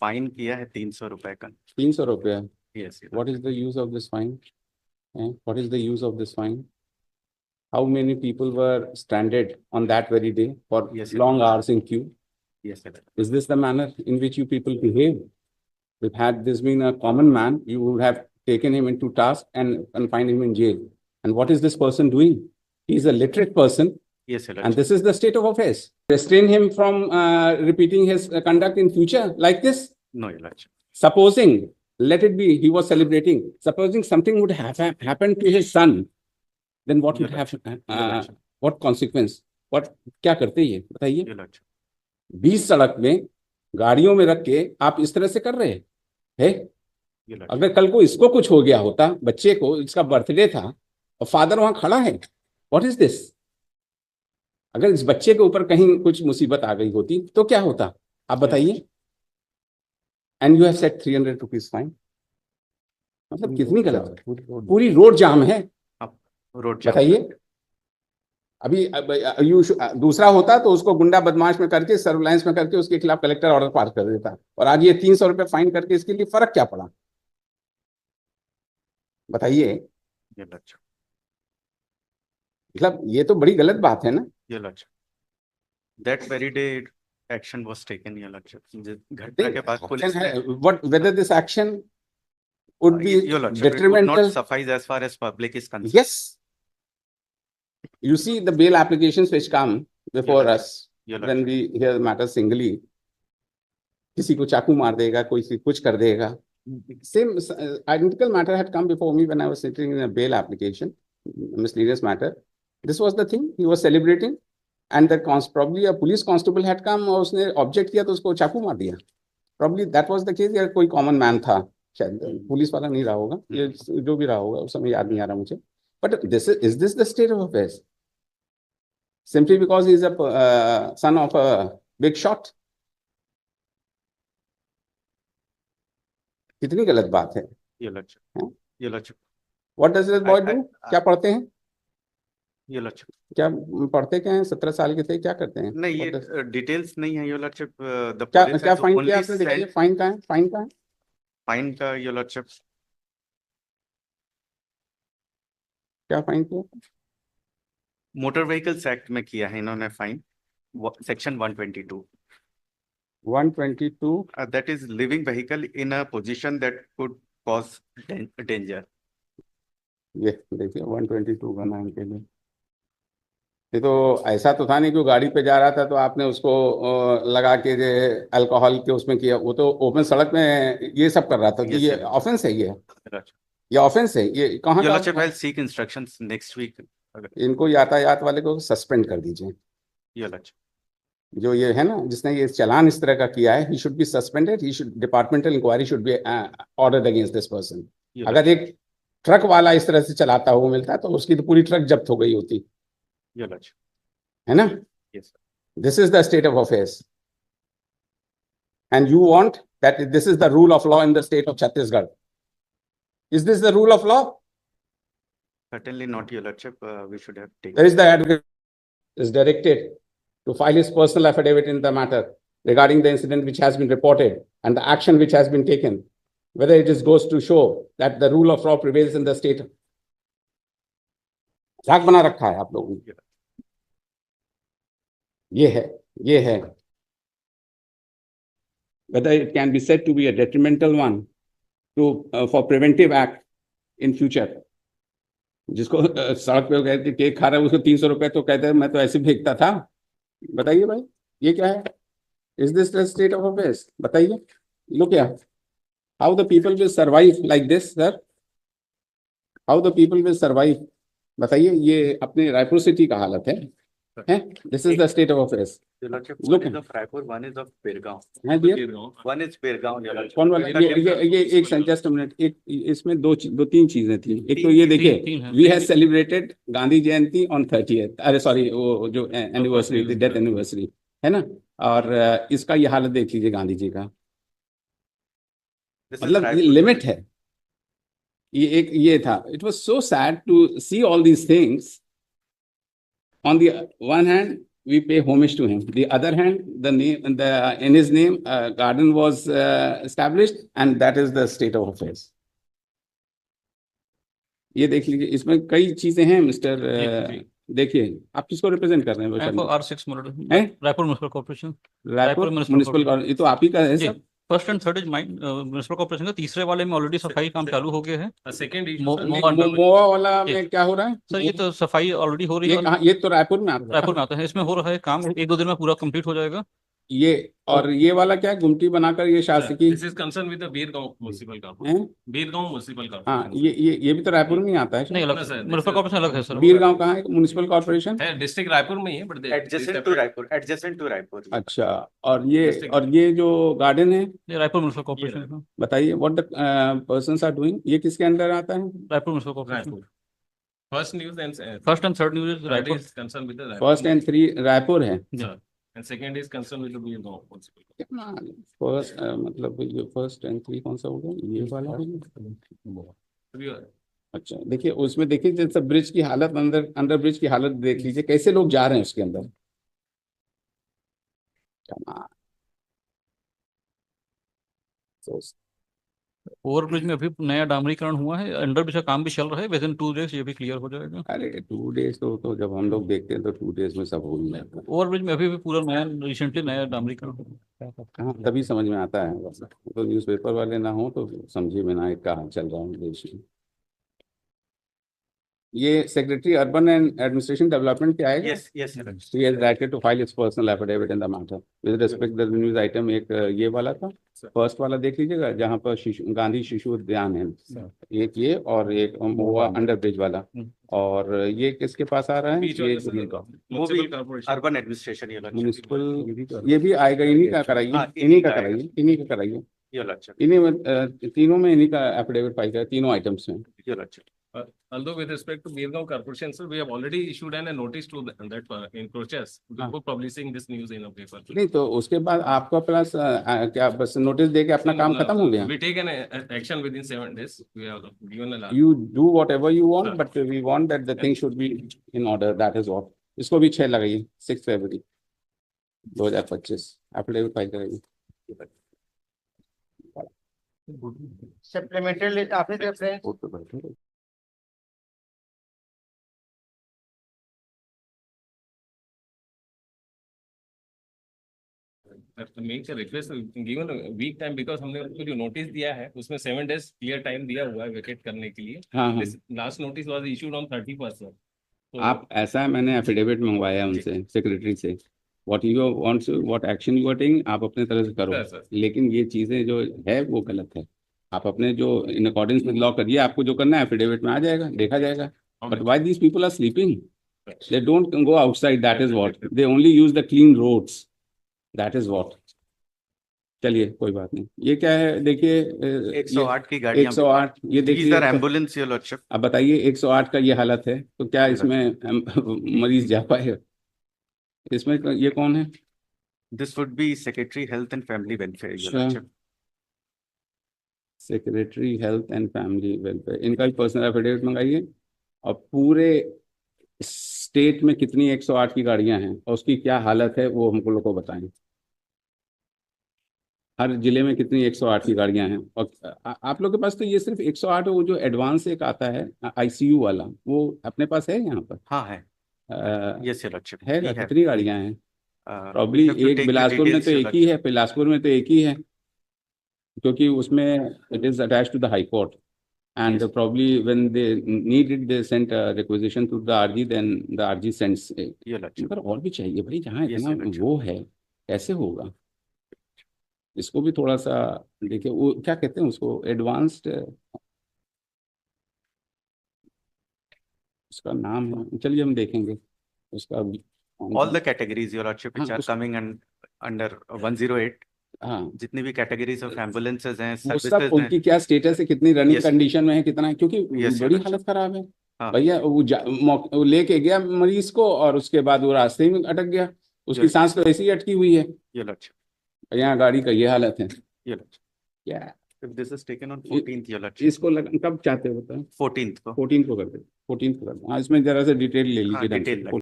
Fine किया है 300 रुपए का। 300 रुपया? Yes. What is the use of this fine? What is the use of this fine? How many people were stranded on that very day for Yes, long hours in queue? Yes, sir. Is this the manner in which you people behave? If had this been a common man, you would have taken him into task and confined him in jail. And what is this person doing? He is a literate person. Yes, sir. And this is the state of affairs. Restrain him from repeating his conduct in future like this. No, Your Lordship. Supposing, let it be, he was celebrating. Supposing something would have happened to his son, then what would have, what consequence? What, क्या करते ये बताइए? Your Lordship. 20 सड़क में गाड़ियों में रख के आप इस तरह से कर रहे हैं? Your Lordship. अगर कल को इसको कुछ हो गया होता, बच्चे को, इसका बर्थडे था और फादर वहां खड़ा है, व्हाट इज दिस? अगर इस बच्चे के ऊपर कहीं कुछ मुसीबत आ गई होती तो क्या होता, आप बताइए? And you have set 300 rupees fine. मतलब कितनी गलत, पूरी रोड जाम है। रोड जाम बताइए, अभी दूसरा होता तो उसको गुंडा बदमाश में करके, सर्विलांस में करके उसके खिलाफ कलेक्टर ऑर्डर पास कर देता, और आज ये 300 रुपए फाइन करके इसके लिए फर्क क्या पड़ा? बताइए। मतलब ये तो बड़ी गलत बात है ना। Your Lordship. That very day action was taken, Your Lordship. घटना के बाद पुलिस ने, what whether this action would be Your Lordship, detrimental? it would not suffice as far as public is concerned. Yes. You see the bail applications which come before us when we hear the matter singly. किसी को चाकू मार देगा, कोई कुछ कर देगा. Same identical matter had come before me when I was sitting in a bail application, miscellaneous matter. This was the thing. He was celebrating, and the probably a police constable had come और उसने object किया तो उसको चाकू मार दिया. Probably that was the case. या कोई common man था, शायद पुलिस वाला नहीं रहा होगा, ये जो भी रहा होगा उस समय याद नहीं आ रहा मुझे. But is this the state of affairs? Simply because he is a son of a big shot? कितनी गलत बात है. Your Lordship. Your Lordship. What does this boy do? क्या पढ़ते हैं? Your Lordship. क्या पढ़ते क्या हैं? 17 साल के थे, क्या करते हैं? नहीं, ये डिटेल्स नहीं है Your Lordship. क्या फाइन किया आपने? दिखाइए फाइन का है, फाइन का है, फाइन का Your Lordship. क्या फाइन किया? मोटर व्हीकल्स एक्ट में किया है इन्होंने fine, section 122. 122. That is living vehicle in a position that could cause danger. ये देखिए 122 बना इनके लिए. ये तो ऐसा तो था नहीं कि वो गाड़ी पे जा रहा था तो आपने उसको लगा के अल्कोहल के उसमें किया. वो तो ओपन सड़क में ये सब कर रहा था. कि ये ऑफेंस है, ये ऑफेंस है. ये कहाँ का? Seek instructions next week. इनको यातायात वाले को सस्पेंड कर दीजिए. जो ये है ना, जिसने ये चालान इस तरह का किया है, he should be suspended. He should, departmental inquiry should be ordered against this person. अगर एक ट्रक वाला इस तरह से चलाता हुआ मिलता तो उसकी तो पूरी ट्रक जब्त हो गई होती, है ना? This is the state of affairs. And you want that this is the rule of law in the state of Chhattisgarh. Is this the rule of law? Certainly not, Your Lordship. We should have taken. There is the advocate is directed to file his personal affidavit in the matter regarding the incident which has been reported and the action which has been taken, whether it just goes to show that the rule of law prevails in the state. झाक बना रखा है आप लोगों ने. ये है. Whether it can be said to be a detrimental one to for preventive act in future. जिसको सड़क पे कहते केक खा रहा है उसको 300 रुपए तो कहते हैं मैं तो ऐसे फेंकता था. बताइए भाई, ये क्या है? Is this the state of affairs? बताइए. Look here. How the people will survive like this, sir? How the people will survive? बताइए. ये अपने रायपुर सिटी का हालत है. This is the state of affairs. Look. One is of Raipur, one is of Birgaon. One is Birgaon. कौन वाला? ये एक just a minute. एक इसमें दो तीन चीजें थी. एक तो ये देखिए, we have celebrated Gandhi Jayanti on 30th. अरे सॉरी, वो जो anniversary, the death anniversary है ना. और इसका ये हालत देख लीजिए गांधी जी का. मतलब लिमिट है. ये था. It was so sad to see all these things. On the one hand, we pay homage to him. The other hand, in his name, garden was established, and that is the state of affairs. ये देख लीजिए, इसमें कई चीजें हैं mister. देखिए, आप किसको रिप्रेजेंट कर रहे हैं? R6 Raipur municipal corporation. Raipur municipal, ये तो आप ही का है सब। First and third is mine municipal corporation का। तीसरे वाले में ऑलरेडी सफाई काम चालू हो गया है। सेकंड मोवा वाला में क्या हो रहा है सर? ये तो सफाई ऑलरेडी हो रही है। ये तो रायपुर में आता है। रायपुर में आता है। इसमें हो रहा है काम, 1-2 दिन में पूरा कंप्लीट हो जाएगा। ये और ये वाला क्या है? गुमटी बनाकर ये शासकीय। This is concern with the Birgaon municipal corporation. Birgaon municipal हाँ, कॉर्पोरेशन। ये भी तो रायपुर में ही आता है। नहीं, अलग म्युनिसिपल कॉर्पोरेशन अलग है सर। बीरगांव कहाँ है? म्युनिसिपल कॉर्पोरेशन है, डिस्ट्रिक्ट रायपुर में ही है, but adjacent to Raipur, adjacent to Raipur. अच्छा, और ये जो गार्डन है, ये रायपुर म्युनिसिपल कॉर्पोरेशन का। बताइए what the persons are doing. ये किसके अंदर आता है? Raipur municipal corporation. First news and first and third news Raipur. Concern with the first and 3 Raipur है, and second is concern with the Birgaon municipal. कितना फर्स्ट, मतलब ये फर्स्ट एंड 3 कौन सा हो गया? ये वाला है। अच्छा, देखिए उसमें, देखिए जैसे ब्रिज की हालत, अंडर ब्रिज की हालत देख लीजिए, कैसे लोग जा रहे हैं उसके अंदर। ओवरब्रिज में अभी नया डामरीकरण हुआ है, अंडर ब्रिज का काम भी चल रहा है। विद इन 2 डेज ये भी क्लियर हो जाएगा। अरे 2 डेज तो जब हम लोग देखते हैं तो 2 डेज में सब हो ही जाता है। ओवरब्रिज में अभी भी पूरा नया, रिसेंटली नया डामरीकरण हुआ। हाँ, तभी समझ में आता है। तो न्यूज़पेपर वाले ना हो तो समझिए विनायक का हाल चल रहा है देश में। ये secretary urban and administration development क्या है? Yes yes sir. He has directed to file its personal affidavit in the matter. With respect to the news item, एक ये वाला था, फर्स्ट वाला देख लीजिएगा, जहाँ पर गांधी शिशु उद्यान है, एक ये और एक मोवा अंडर ब्रिज वाला। और ये किसके पास आ रहा है? ये वो भी अर्बन एडमिनिस्ट्रेशन ये लक्ष्य। म्युनिसिपल, ये भी आएगा। इन्हीं का कराइए, इन्हीं का कराइए। ये लक्ष्य, इन्हीं में तीनों में इन्हीं का एफिडेविट फाइल करें, तीनों आइटम्स में। ये लक्ष्य। Although with respect to Birgaon Corporation, sir, we have already issued a notice to that encroachers before publishing this news in a paper. नहीं तो उसके बाद आपका प्लस क्या बस नोटिस दे के अपना काम खत्म हो गया? We take an action within 7 days. We have given a large. You do whatever you want, but we want that the thing should be in order. That is what. इसको भी 6 लगाइए, 6 फरवरी 2025 एफिडेविट फाइल करेगी। Supplementary office reference. Make a request given a week time because हमने उनको जो notice दिया है उसमें 7 days क्लियर टाइम दिया हुआ है वेकेट करने के लिए। हाँ। Last notice was issued on 31st sir. आप ऐसा है, मैंने एफिडेविट मंगवाया उनसे, सेक्रेटरी से। What you want, what action you are taking, आप अपने तरह से करो, लेकिन ये चीजें जो है वो गलत है। आप अपने जो इन अकॉर्डेंस विद लॉ करिए, आपको जो करना है एफिडेविट में आ जाएगा, देखा जाएगा। But why these people are sleeping? They don't go outside, that is what. They only use the clean roads, that is what. चलिए कोई बात नहीं। ये क्या है? देखिए 108 की गाड़ी, 108, ये देखिए एम्बुलेंस। ये लक्ष्य, अब बताइए 108 का ये हालत है तो क्या इसमें मरीज जा पाए? इसमें ये कौन है? This would be secretary health and family welfare. ये लक्ष्य, secretary health and family welfare, इनका भी पर्सनल एफिडेविट मंगाइए। और पूरे स्टेट में कितनी 108 की गाड़ियां हैं और उसकी क्या हालत है वो हमको लोग को बताएं। हर जिले में कितनी 108 की गाड़ियां हैं। और आप लोग के पास तो ये सिर्फ 108, वो जो एडवांस एक आता है आईसीयू वाला, वो अपने पास है यहाँ पर? हाँ है। यस, ये लक्ष्य है। कितनी गाड़ियां हैं? प्रॉब्ली एक बिलासपुर में तो एक ही है, बिलासपुर में तो एक ही है, क्योंकि उसमें it is attached to the high court and probably when they need it they sent a requisition to the RG, then the RG sends it. ये लक्ष्य, पर और भी चाहिए भाई, जहाँ इतना वो है कैसे होगा? इसको भी थोड़ा सा देखिए। वो क्या कहते हैं उसको, एडवांस्ड, उसका नाम है, चलिए हम देखेंगे उसका। ऑल द कैटेगरीज योर लक्ष्य व्हिच आर कमिंग अंडर 108। हाँ, जितनी भी कैटेगरीज ऑफ एम्बुलेंसेज हैं, वो सब सर्विसेज उनकी क्या स्टेटस है, कितनी रनिंग Yes. कंडीशन में है, कितना है, क्योंकि Yes, बड़ी yes. हालत खराब है। हाँ। भैया वो लेके गया मरीज को और उसके बाद वो रास्ते में अटक गया, उसकी Yes. सांस तो ऐसी ही अटकी हुई है। ये लक्ष्य, यहाँ गाड़ी का ये हालत है। ये लक्ष्य। क्या If this is taken on 14th, ये लक्ष्य, इसको कब चाहते हो बताओ? 14th को। 14 को कर दे, 14 को कर दे। हाँ, इसमें जरा सा डिटेल ले हाँ, लीजिए ढंग से। डिटेल